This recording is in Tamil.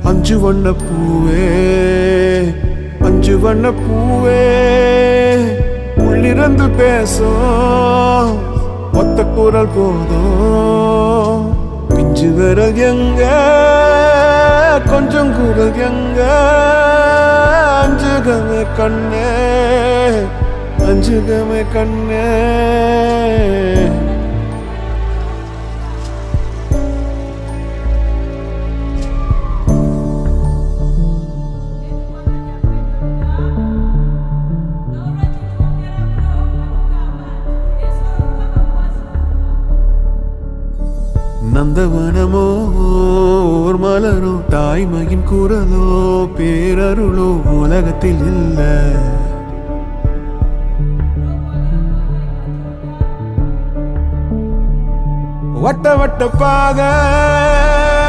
அஞ்சு வண்ண பூவே அஞ்சு வண்ண பூவே உள்ளிருந்து பேசும் ஒத்த குரல் போதும் பிஞ்சு விரல் எங்க கொஞ்சம் குரல் எங்க அஞ்சுகமே கண்ணே அஞ்சுகமே கண்ணே நந்தவனமோ ஓர் மலரோ தாய்மையின் குரலோ பேரருளோ உலகத்தில் இல்ல வட்ட வட்ட பாத